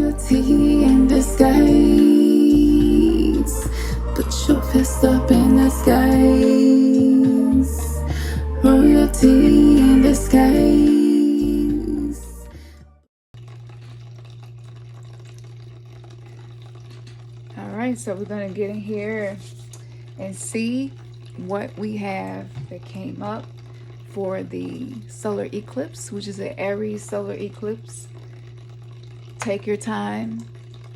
Royalty in disguise. Put your fist up in the skies. Royalty in disguise. Alright, so we're going to get in here and see what we have that came up for the solar eclipse, which is an Aries solar eclipse. Take your time,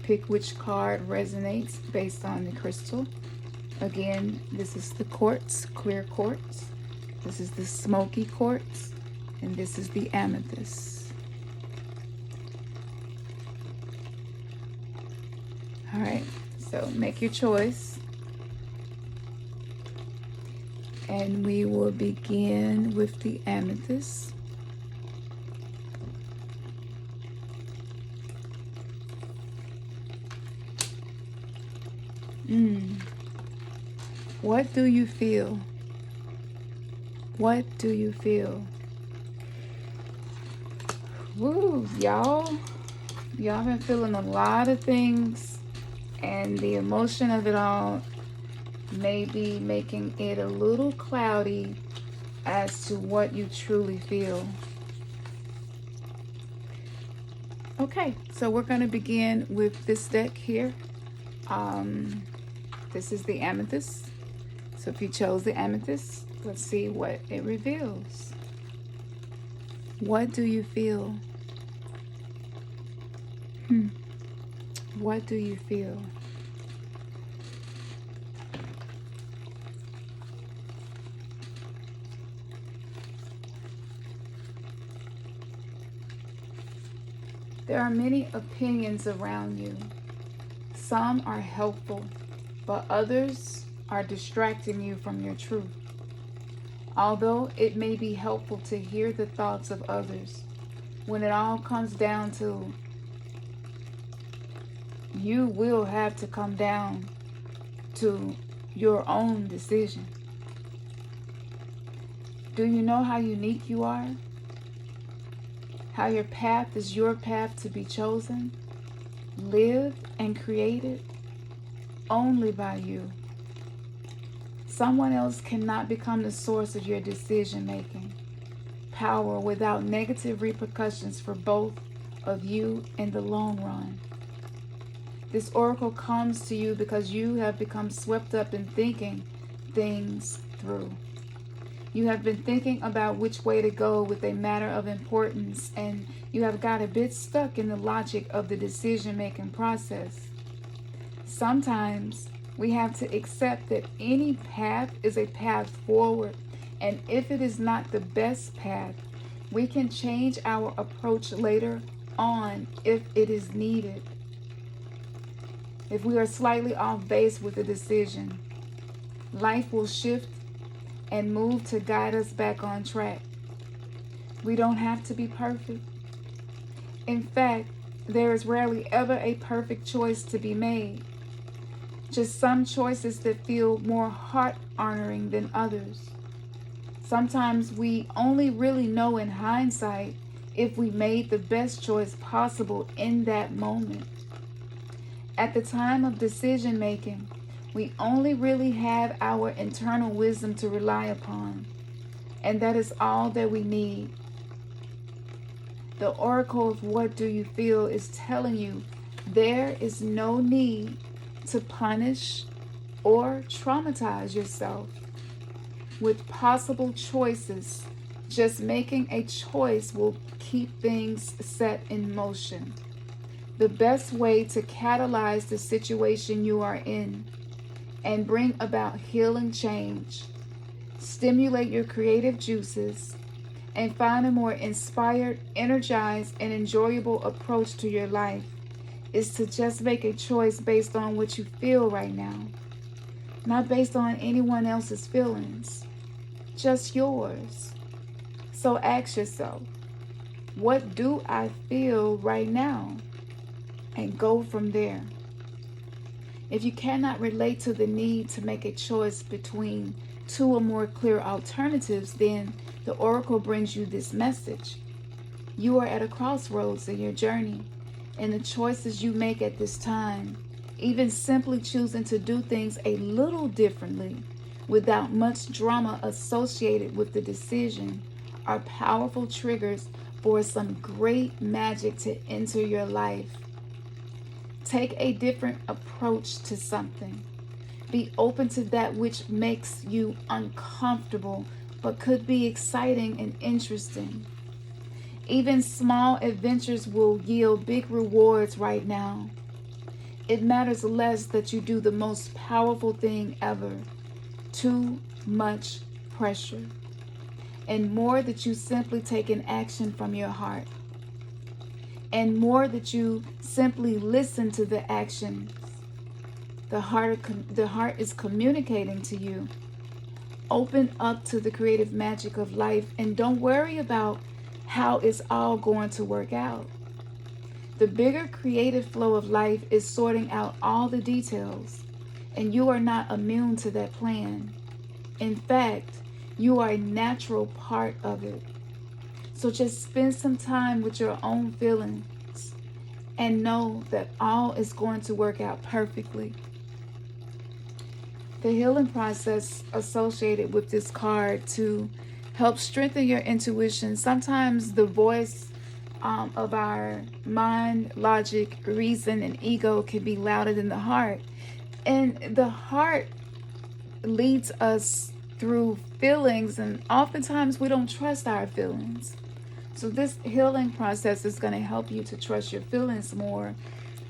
pick which card resonates based on the crystal. Again, this is the quartz, clear quartz. This is the smoky quartz, and this is the amethyst. All right, so make your choice. And we will begin with the amethyst. What do you feel? What do you feel? Woo, y'all been feeling a lot of things, and the emotion of it all may be making it a little cloudy as to what you truly feel. Okay, so we're going to begin with this deck here. This is the amethyst. So if you chose the amethyst, let's see what it reveals. What do you feel? What do you feel? There are many opinions around you. Some are helpful, but others are distracting you from your truth. Although it may be helpful to hear the thoughts of others, when it all comes down to, you will have to come down to your own decision. Do you know how unique you are? How your path is your path to be chosen, lived, and created only by you. Someone else cannot become the source of your decision-making power without negative repercussions for both of you in the long run. This oracle comes to you because you have become swept up in thinking things through. You have been thinking about which way to go with a matter of importance, and you have got a bit stuck in the logic of the decision-making process. Sometimes we have to accept that any path is a path forward, and if it is not the best path, we can change our approach later on if it is needed. If we are slightly off base with a decision, life will shift and move to guide us back on track. We don't have to be perfect. In fact, there is rarely ever a perfect choice to be made. Just some choices that feel more heart-honoring than others. Sometimes we only really know in hindsight if we made the best choice possible in that moment. At the time of decision making, we only really have our internal wisdom to rely upon, and that is all that we need. The oracle of what do you feel is telling you there is no need to punish or traumatize yourself with possible choices. Just making a choice will keep things set in motion. The best way to catalyze the situation you are in and bring about healing change, stimulate your creative juices, and find a more inspired, energized, and enjoyable approach to your life is to just make a choice based on what you feel right now, not based on anyone else's feelings, just yours. So ask yourself, what do I feel right now? And go from there. If you cannot relate to the need to make a choice between two or more clear alternatives, then the oracle brings you this message. You are at a crossroads in your journey, And the choices you make at this time, even simply choosing to do things a little differently without much drama associated with the decision, are powerful triggers for some great magic to enter your life. Take a different approach to something. Be open to that which makes you uncomfortable but could be exciting and interesting. Even small adventures will yield big rewards right now. It matters less that you do the most powerful thing ever, too much pressure, and more that you simply take an action from your heart, and more that you simply listen to the actions the heart is communicating to you. Open up to the creative magic of life and don't worry about how it's all going to work out. The bigger creative flow of life is sorting out all the details, and you are not immune to that plan. In fact, you are a natural part of it. So just spend some time with your own feelings and know that all is going to work out perfectly. The healing process associated with this card to help strengthen your intuition. Sometimes the voice of our mind, logic, reason, and ego can be louder than the heart. And the heart leads us through feelings, and oftentimes we don't trust our feelings. So this healing process is going to help you to trust your feelings more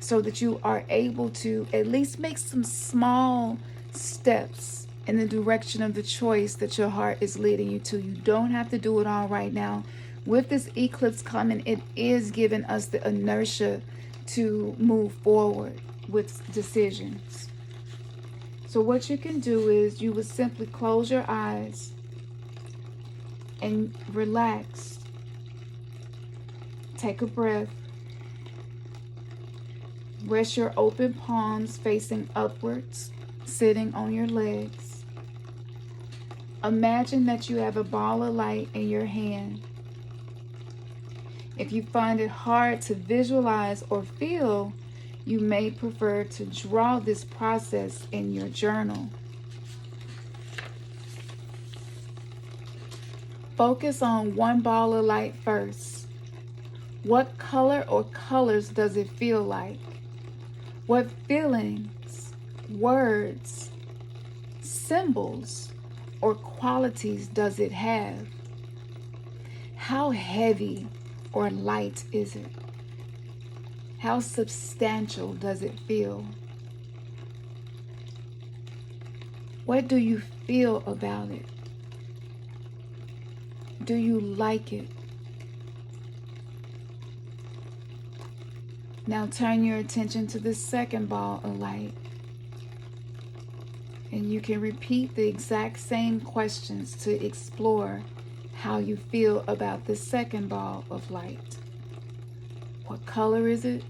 so that you are able to at least make some small steps in the direction of the choice that your heart is leading you to. You don't have to do it all right now. With this eclipse coming, it is giving us the inertia to move forward with decisions. So what you can do is you would simply close your eyes and relax. Take a breath. Rest your open palms facing upwards, sitting on your legs. Imagine that you have a ball of light in your hand. If you find it hard to visualize or feel, you may prefer to draw this process in your journal. Focus on one ball of light first. What color or colors does it feel like? What feelings, words, symbols, or qualities does it have? How heavy or light is it? How substantial does it feel? What do you feel about it? Do you like it? Now turn your attention to the second ball of light. And you can repeat the exact same questions to explore how you feel about the second ball of light. What color is it?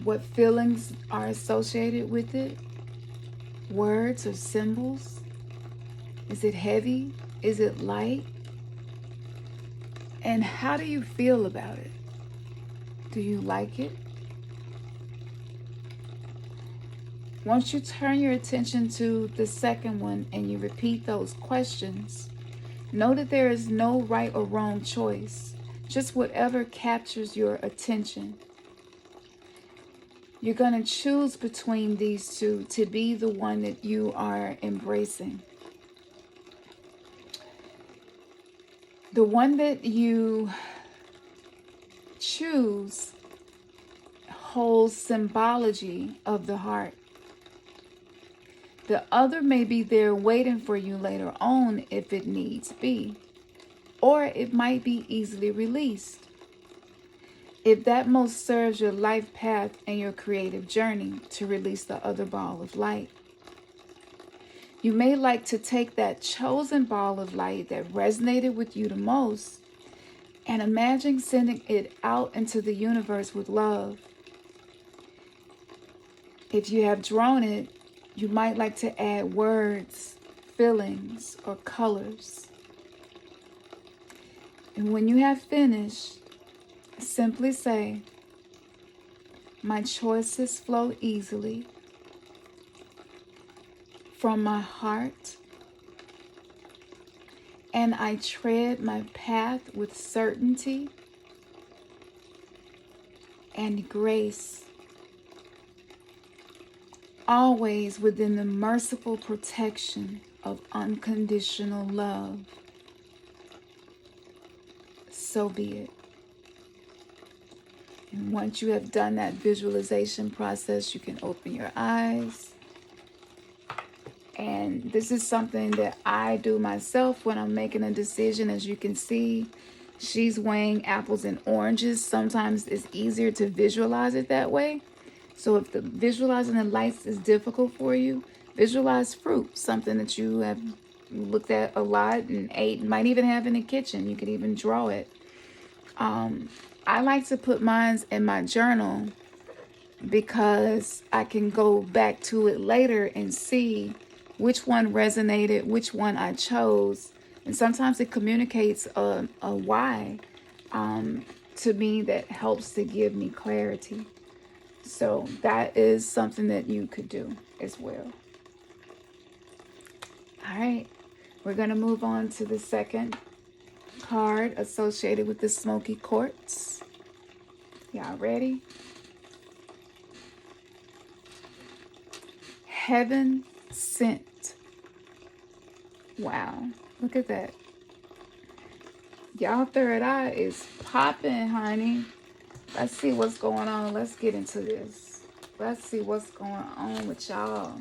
What feelings are associated with it? Words or symbols? Is it heavy? Is it light? And how do you feel about it? Do you like it? Once you turn your attention to the second one and you repeat those questions, know that there is no right or wrong choice, just whatever captures your attention. You're going to choose between these two to be the one that you are embracing. The one that you choose holds symbology of the heart. The other may be there waiting for you later on if it needs be, or it might be easily released. If that most serves your life path and your creative journey to release the other ball of light. You may like to take that chosen ball of light that resonated with you the most and imagine sending it out into the universe with love. If you have drawn it, you might like to add words, feelings, or colors. And when you have finished, simply say, My choices flow easily from my heart, and I tread my path with certainty and grace, always within the merciful protection of unconditional love. So be it. And once you have done that visualization process, you can open your eyes. And this is something that I do myself when I'm making a decision. As you can see, she's weighing apples and oranges. Sometimes it's easier to visualize it that way. So if the visualizing the lights is difficult for you, visualize fruit, something that you have looked at a lot and ate, might even have in the kitchen. You could even draw it. I like to put mine in my journal because I can go back to it later and see which one resonated, which one I chose. And sometimes it communicates a why to me that helps to give me clarity. So that is something that you could do as well. All right, we're going to move on to the second card associated with the smoky quartz. Y'all ready? Heaven sent. Wow, look at that. Y'all third eye is popping, honey. Let's see what's going on. Let's get into this. Let's see what's going on with y'all.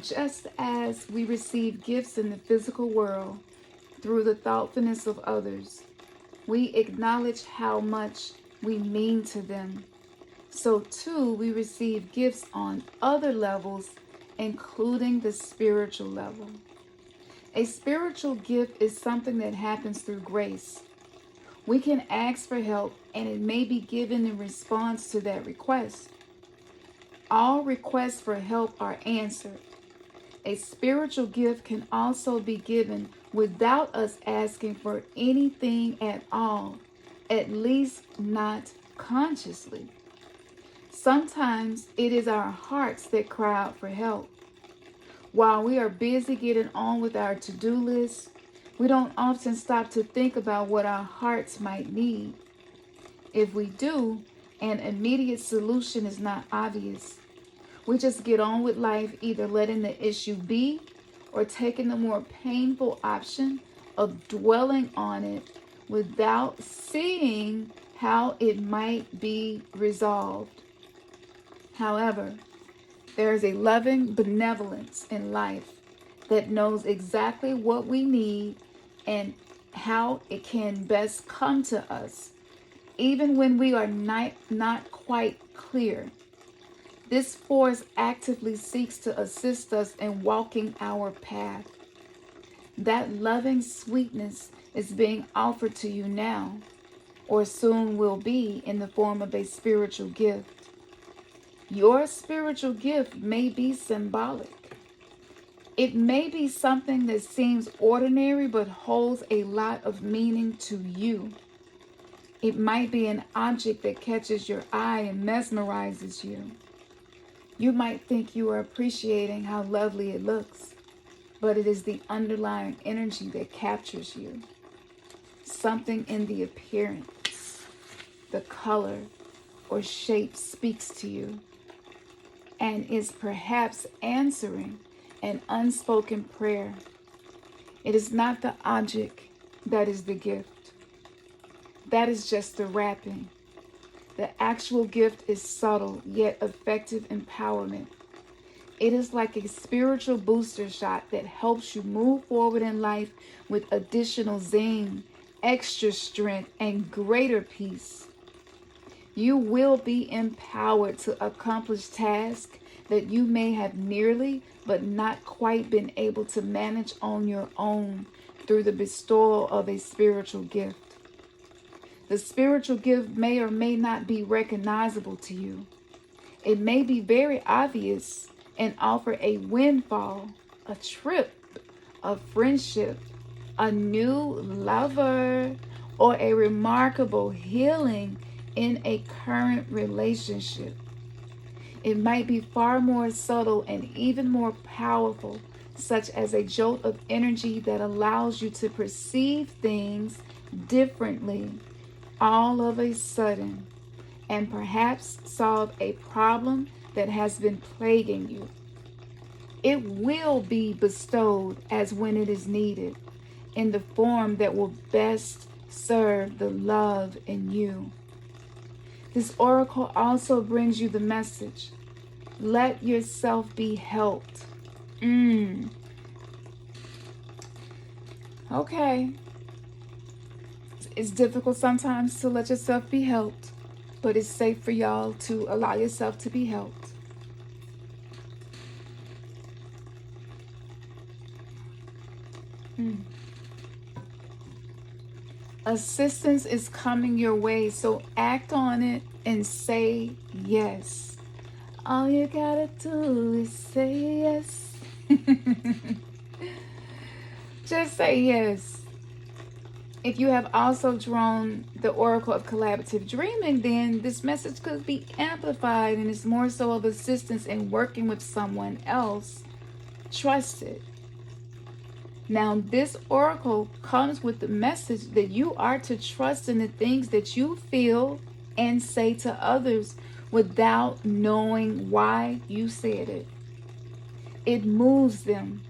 Just as we receive gifts in the physical world through the thoughtfulness of others, we acknowledge how much we mean to them. So too, we receive gifts on other levels, including the spiritual level. A spiritual gift is something that happens through grace. We can ask for help, and it may be given in response to that request. All requests for help are answered. A spiritual gift can also be given without us asking for anything at all, at least not consciously. Sometimes it is our hearts that cry out for help. While we are busy getting on with our to-do list, we don't often stop to think about what our hearts might need. If we do, an immediate solution is not obvious. We just get on with life, either letting the issue be or taking the more painful option of dwelling on it without seeing how it might be resolved. However, there is a loving benevolence in life that knows exactly what we need and how it can best come to us, even when we are not quite clear. This force actively seeks to assist us in walking our path. That loving sweetness is being offered to you now, or soon will be, in the form of a spiritual gift. Your spiritual gift may be symbolic. It may be something that seems ordinary but holds a lot of meaning to you. It might be an object that catches your eye and mesmerizes you. You might think you are appreciating how lovely it looks, but it is the underlying energy that captures you. Something in the appearance, the color, or shape speaks to you and is perhaps answering an unspoken prayer. It is not the object that is the gift. That is just the wrapping. The actual gift is subtle yet effective empowerment. It is like a spiritual booster shot that helps you move forward in life with additional zing, extra strength, and greater peace. You will be empowered to accomplish tasks that you may have nearly but not quite been able to manage on your own through the bestowal of a spiritual gift. The spiritual gift may or may not be recognizable to you. It may be very obvious and offer a windfall, a trip, a friendship, a new lover, or a remarkable healing in a current relationship. It might be far more subtle and even more powerful, such as a jolt of energy that allows you to perceive things differently all of a sudden, and perhaps solve a problem that has been plaguing you. It will be bestowed as when it is needed, in the form that will best serve the love in you. This oracle also brings you the message: let yourself be helped. Okay. It's difficult sometimes to let yourself be helped, but it's safe for y'all to allow yourself to be helped. Assistance is coming your way, so act on it and say yes. All you gotta do is say yes. Just say yes. If you have also drawn the Oracle of Collaborative Dreaming, then this message could be amplified and is more so of assistance in working with someone else. Trust it. Now, this oracle comes with the message that you are to trust in the things that you feel and say to others without knowing why you said it. It moves them.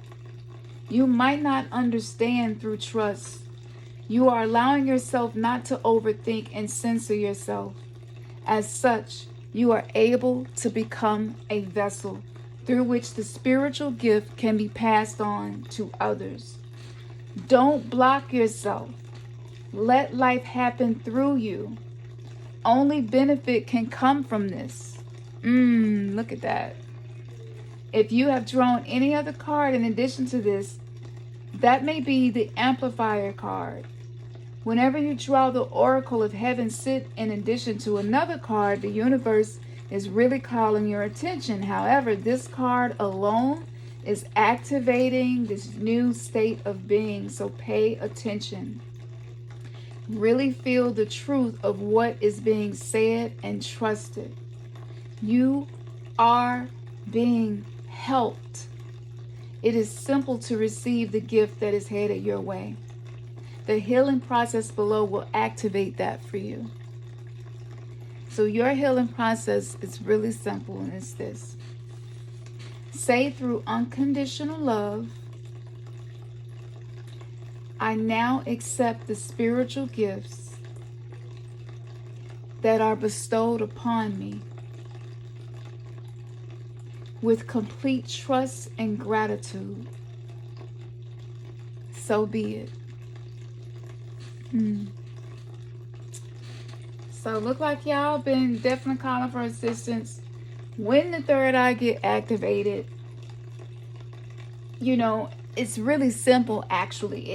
You might not understand through trust. You are allowing yourself not to overthink and censor yourself. As such, you are able to become a vessel through which the spiritual gift can be passed on to others. Don't block yourself. Let life happen through you. Only benefit can come from this. Look at that. If you have drawn any other card in addition to this, that may be the amplifier card. Whenever you draw the Oracle of Heaven sit in addition to another card, the universe is really calling your attention. However, this card alone is activating this new state of being, so pay attention. Really feel the truth of what is being said and trust it. You are being helped. It is simple to receive the gift that is headed your way. The healing process below will activate that for you. So your healing process is really simple, and it's this. Say through unconditional love, I now accept the spiritual gifts that are bestowed upon me with complete trust and gratitude. So be it. So look like y'all been definitely calling for assistance. When the third eye get activated, it's really simple actually.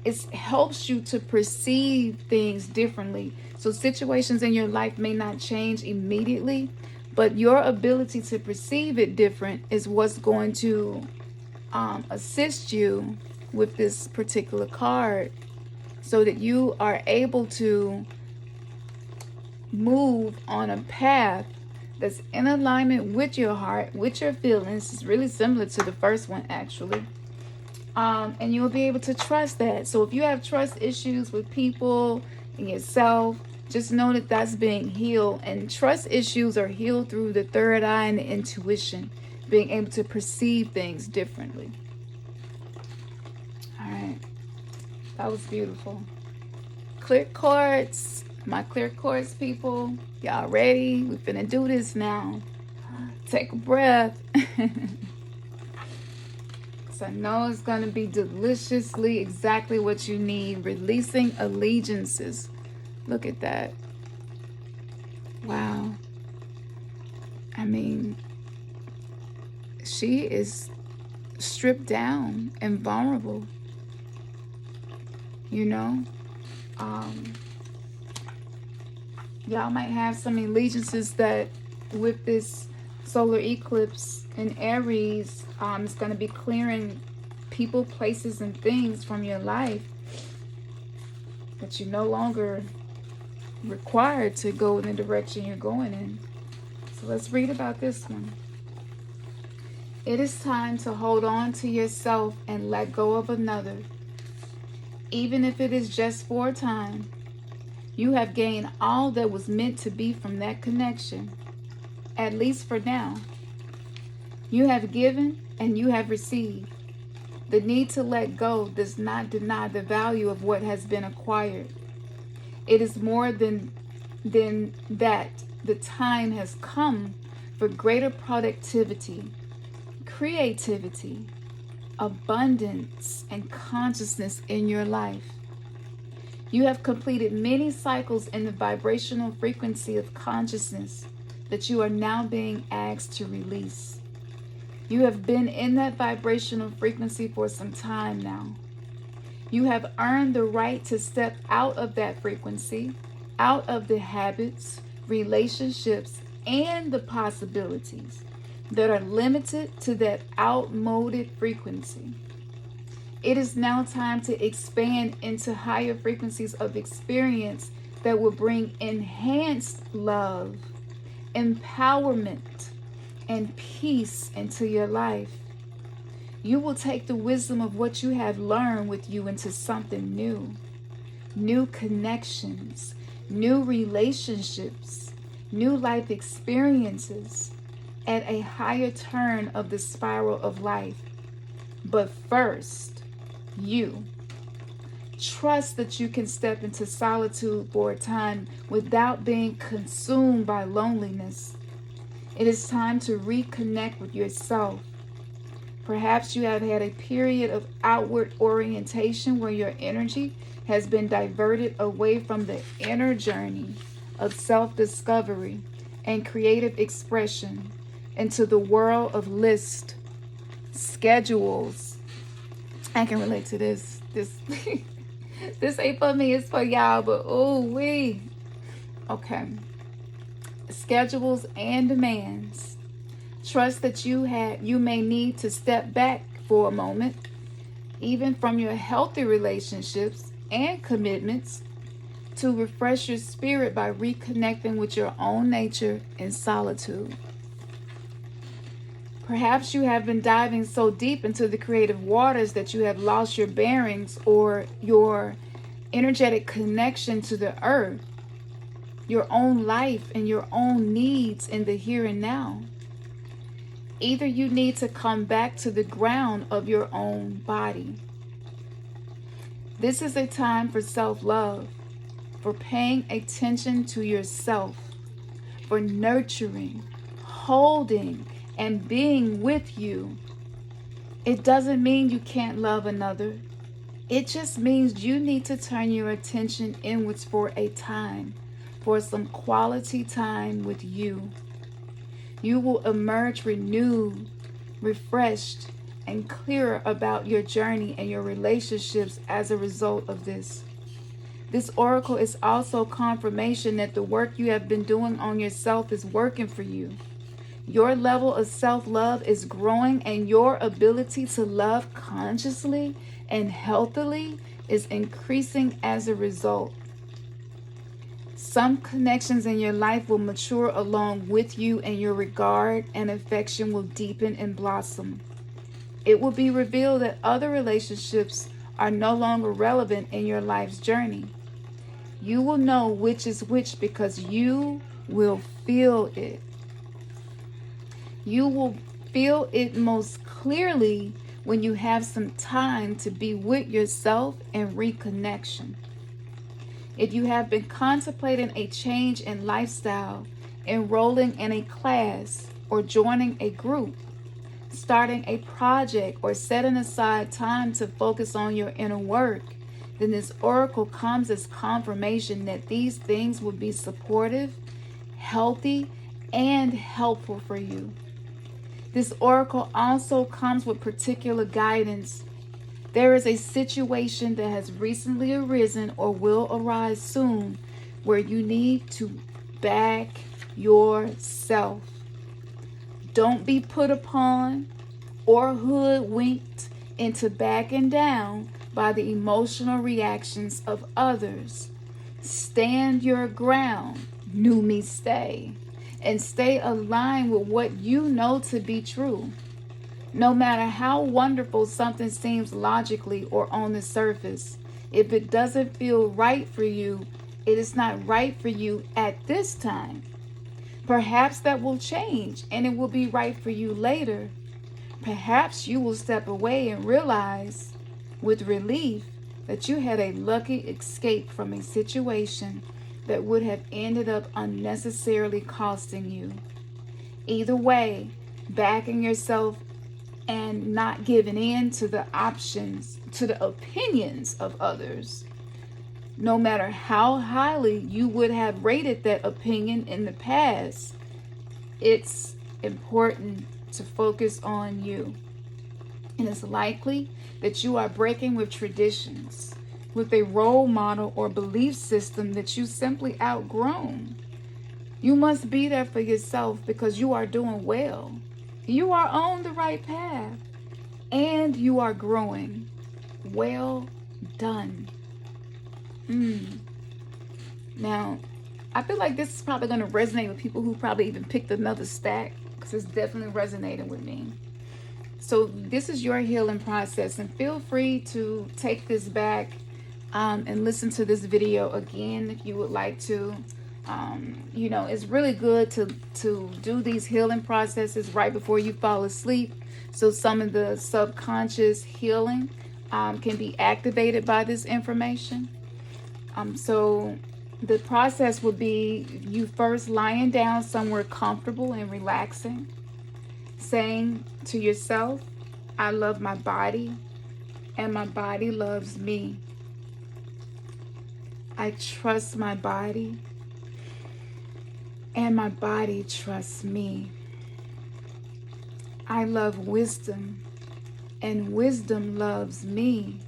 It helps you to perceive things differently. So situations in your life may not change immediately, but your ability to perceive it different is what's going to assist you with this particular card, so that you are able to move on a path that's in alignment with your heart, with your feelings. It's really similar to the first one, actually. And you'll be able to trust that. So if you have trust issues with people and yourself, just know that that's being healed. And trust issues are healed through the third eye and the intuition, being able to perceive things differently. All right. That was beautiful. Clear quartz. My clear quartz people, y'all ready? We're finna do this now. Take a breath. So I know it's gonna be deliciously exactly what you need. Releasing allegiances. Look at that. Wow. I mean, she is stripped down and vulnerable. Y'all might have some allegiances that with this solar eclipse in Aries, it's going to be clearing people, places, and things from your life that you're no longer required to go in the direction you're going in. So let's read about this one. It is time to hold on to yourself and let go of another, even if it is just for a time. You have gained all that was meant to be from that connection, at least for now. You have given and you have received. The need to let go does not deny the value of what has been acquired. It is more than that. The time has come for greater productivity, creativity, abundance, and consciousness in your life. You have completed many cycles in the vibrational frequency of consciousness that you are now being asked to release. You have been in that vibrational frequency for some time now. You have earned the right to step out of that frequency, out of the habits, relationships, and the possibilities that are limited to that outmoded frequency. It is now time to expand into higher frequencies of experience that will bring enhanced love, empowerment, and peace into your life. You will take the wisdom of what you have learned with you into something new. New connections, new relationships, new life experiences at a higher turn of the spiral of life. But first, you trust that you can step into solitude for a time without being consumed by loneliness. It is time to reconnect with yourself. Perhaps you have had a period of outward orientation where your energy has been diverted away from the inner journey of self-discovery and creative expression into the world of lists, schedules. I can relate to this. This ain't for me, it's for y'all, but ooh-wee. Okay. Schedules and demands. Trust that you may need to step back for a moment, even from your healthy relationships and commitments, to refresh your spirit by reconnecting with your own nature in solitude. Perhaps you have been diving so deep into the creative waters that you have lost your bearings or your energetic connection to the earth, your own life, and your own needs in the here and now. Either you need to come back to the ground of your own body. This is a time for self-love, for paying attention to yourself, for nurturing, holding, and being with you. It doesn't mean you can't love another. It just means you need to turn your attention inwards for a time, for some quality time with you. You will emerge renewed, refreshed, and clearer about your journey and your relationships as a result of this. This oracle is also confirmation that the work you have been doing on yourself is working for you. Your level of self-love is growing, and your ability to love consciously and healthily is increasing as a result. Some connections in your life will mature along with you, and your regard and affection will deepen and blossom. It will be revealed that other relationships are no longer relevant in your life's journey. You will know which is which because you will feel it. You will feel it most clearly when you have some time to be with yourself and reconnection. If you have been contemplating a change in lifestyle, enrolling in a class, or joining a group, starting a project, or setting aside time to focus on your inner work, then this oracle comes as confirmation that these things will be supportive, healthy, and helpful for you. This oracle also comes with particular guidance. There is a situation that has recently arisen or will arise soon where you need to back yourself. Don't be put upon or hoodwinked into backing down by the emotional reactions of others. Stand your ground, new me stay, and stay aligned with what you know to be true. No matter how wonderful something seems logically or on the surface, if it doesn't feel right for you, it is not right for you at this time. Perhaps that will change and it will be right for you later. Perhaps you will step away and realize with relief that you had a lucky escape from a situation that would have ended up unnecessarily costing you. Either way, backing yourself and not giving in to the opinions of others, no matter how highly you would have rated that opinion in the past, it's important to focus on you. And it's likely that you are breaking with traditions, with a role model or belief system that you simply outgrown. You must be there for yourself because you are doing well. You are on the right path and you are growing. Well done. Now, I feel like this is probably going to resonate with people who probably even picked another stack, because it's definitely resonating with me. So this is your healing process, and feel free to take this back and listen to this video again if you would like to. It's really good to do these healing processes right before you fall asleep, so some of the subconscious healing can be activated by this information. So the process would be you first lying down somewhere comfortable and relaxing, saying to yourself, I love my body and my body loves me. I trust my body and my body trusts me. I love wisdom and wisdom loves me.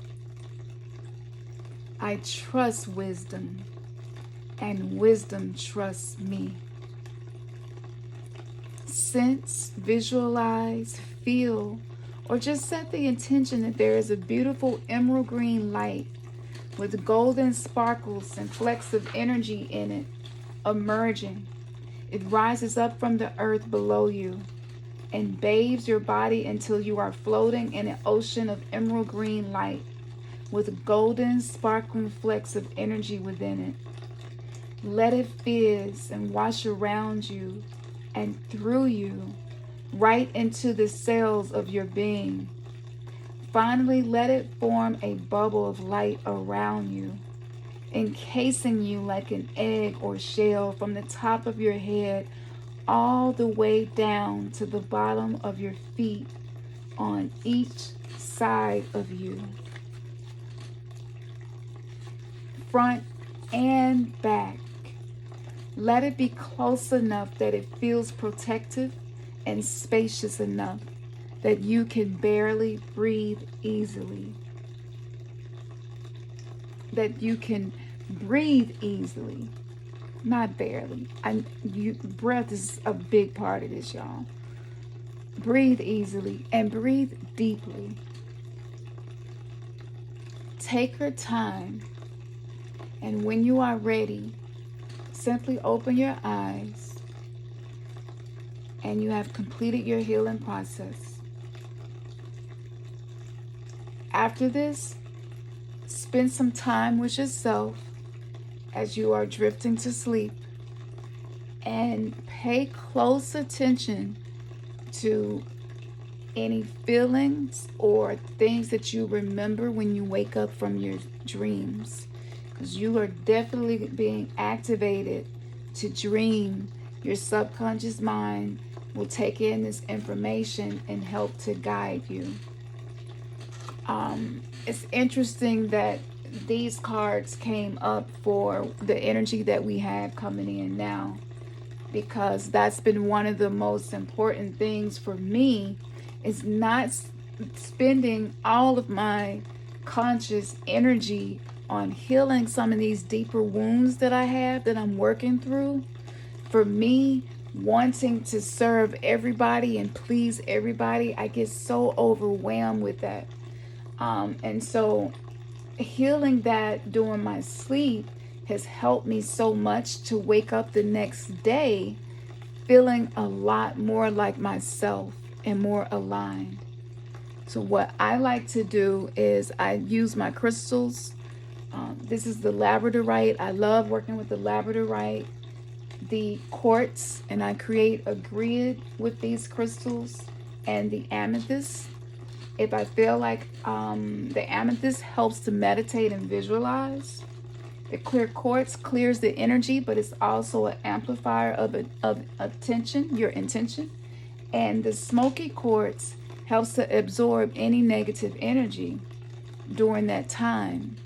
I trust wisdom and wisdom trusts me. Sense, visualize, feel, or just set the intention that there is a beautiful emerald green light with golden sparkles and flecks of energy in it emerging. It rises up from the earth below you and bathes your body until you are floating in an ocean of emerald green light with golden sparkling flecks of energy within it. Let it fizz and wash around you and through you, right into the cells of your being. Finally, let it form a bubble of light around you, encasing you like an egg or shell from the top of your head all the way down to the bottom of your feet on each side of you, front and back. Let it be close enough that it feels protective and spacious enough that you can barely breathe easily. That you can breathe easily, not barely. Breath is a big part of this, y'all. Breathe easily and breathe deeply. Take your time, and when you are ready, simply open your eyes, and you have completed your healing process. After this, spend some time with yourself as you are drifting to sleep, and pay close attention to any feelings or things that you remember when you wake up from your dreams, because you are definitely being activated to dream. Your subconscious mind will take in this information and help to guide you. It's interesting that these cards came up for the energy that we have coming in now, because that's been one of the most important things for me, is not spending all of my conscious energy on healing some of these deeper wounds that I have, that I'm working through. For me, wanting to serve everybody and please everybody, I get so overwhelmed with that. And so healing that during my sleep has helped me so much to wake up the next day feeling a lot more like myself and more aligned. So what I like to do is I use my crystals. This is the labradorite. I love working with the labradorite, the quartz, and I create a grid with these crystals, and the amethyst. If I feel like the amethyst helps to meditate and visualize. The clear quartz clears the energy, but it's also an amplifier of attention, your intention. And the smoky quartz helps to absorb any negative energy during that time.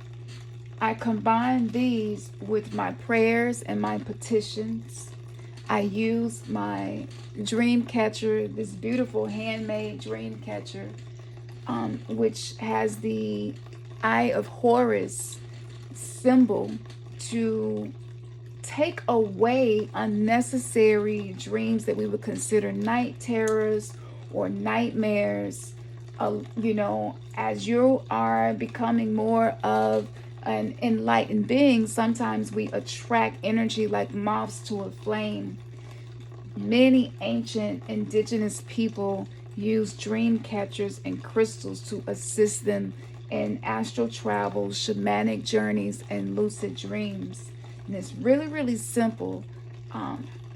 I combine these with my prayers and my petitions. I use my dream catcher, this beautiful handmade dream catcher, which has the Eye of Horus symbol to take away unnecessary dreams that we would consider night terrors or nightmares. As you are becoming more of an enlightened being, sometimes we attract energy like moths to a flame. Many ancient indigenous people use dream catchers and crystals to assist them in astral travel, shamanic journeys, and lucid dreams. And it's really, really simple.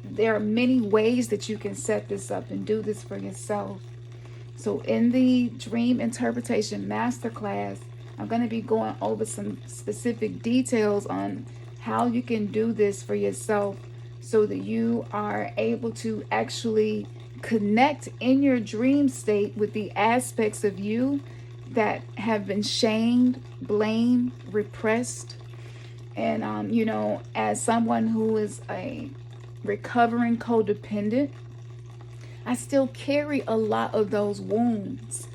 There are many ways that you can set this up and do this for yourself. So in the Dream Interpretation Masterclass, I'm going to be going over some specific details on how you can do this for yourself so that you are able to actually connect in your dream state with the aspects of you that have been shamed, blamed, repressed. And, as someone who is a recovering codependent, I still carry a lot of those wounds.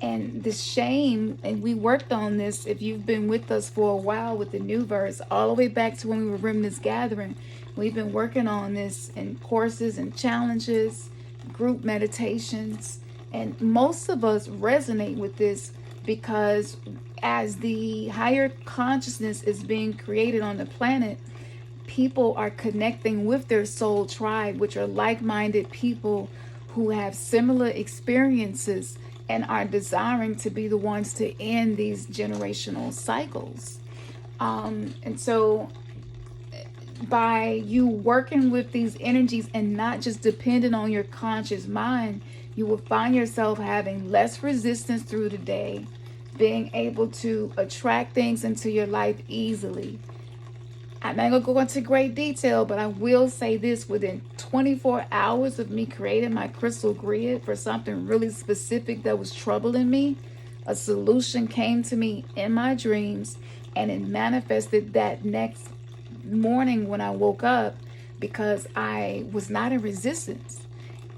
And the shame, and we worked on this, if you've been with us for a while with the new verse, all the way back to when we were Remnants Gathering, we've been working on this in courses and challenges, group meditations. And most of us resonate with this because as the higher consciousness is being created on the planet, people are connecting with their soul tribe, which are like-minded people who have similar experiences and are desiring to be the ones to end these generational cycles. And so by you working with these energies and not just depending on your conscious mind, you will find yourself having less resistance through the day, being able to attract things into your life easily. I'm not going to go into great detail, but I will say this: within 24 hours of me creating my crystal grid for something really specific that was troubling me, a solution came to me in my dreams, and it manifested that next morning when I woke up because I was not in resistance.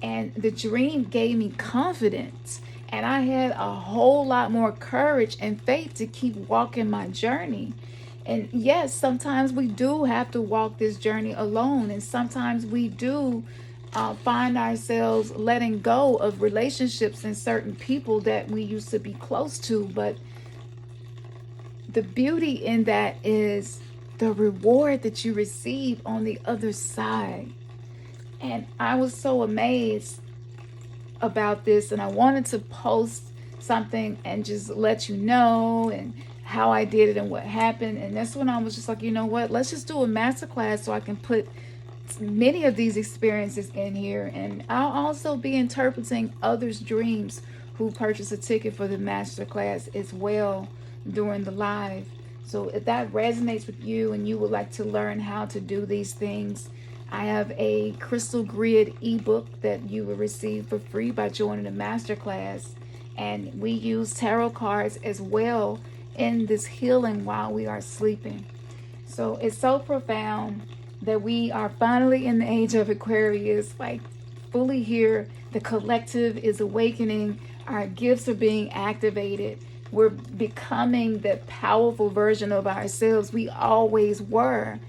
And the dream gave me confidence, and I had a whole lot more courage and faith to keep walking my journey. And yes, sometimes we do have to walk this journey alone, and sometimes we do find ourselves letting go of relationships and certain people that we used to be close to. But the beauty in that is the reward that you receive on the other side. And I was so amazed about this, and I wanted to post something and just let you know and how I did it and what happened. And that's when I was just like, you know what, let's just do a masterclass so I can put many of these experiences in here. And I'll also be interpreting others' dreams who purchase a ticket for the masterclass as well during the live. So if that resonates with you and you would like to learn how to do these things, I have a crystal grid ebook that you will receive for free by joining the masterclass. And we use tarot cards as well in this healing while we are sleeping. So it's so profound that we are finally in the age of Aquarius, like fully here. The collective is awakening. Our gifts are being activated. We're becoming the powerful version of ourselves we always were.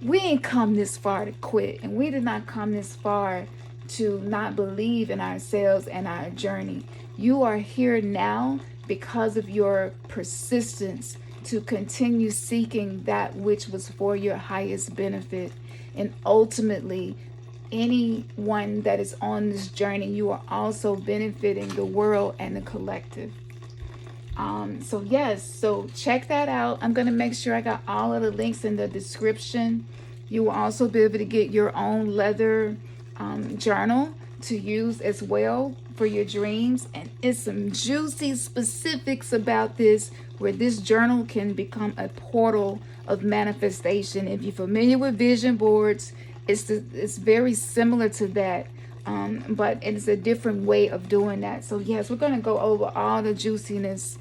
We ain't come this far to quit, and we did not come this far to not believe in ourselves and our journey. You are here now because of your persistence to continue seeking that which was for your highest benefit. And ultimately, anyone that is on this journey, you are also benefiting the world and the collective. So yes, so check that out. I'm going to make sure I got all of the links in the description. You will also be able to get your own leather journal to use as well for your dreams. And it's some juicy specifics about this, where this journal can become a portal of manifestation. If you're familiar with vision boards, it's very similar to that. But it's a different way of doing that. So yes, we're going to go over all the juiciness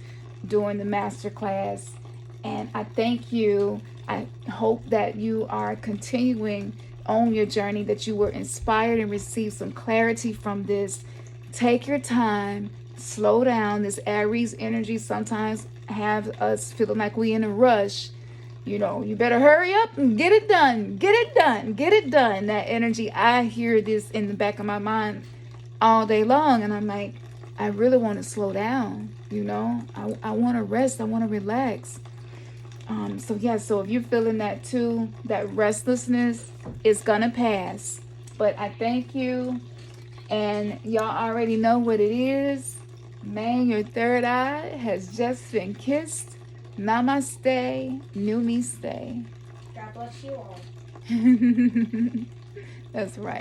during the masterclass. And I thank you. I hope that you are continuing on your journey, that you were inspired and received some clarity from this. Take your time, slow down. This Aries energy sometimes have us feeling like we in a rush. You know, you better hurry up and get it done. Get it done. Get it done. That energy, I hear this in the back of my mind all day long. And I'm like, I really want to slow down. You know, I want to rest. I want to relax. So yeah, so if you're feeling that too, that restlessness is going to pass. But I thank you. And y'all already know what it is. Man, your third eye has just been kissed. Namaste, new me stay. God bless you all. That's right.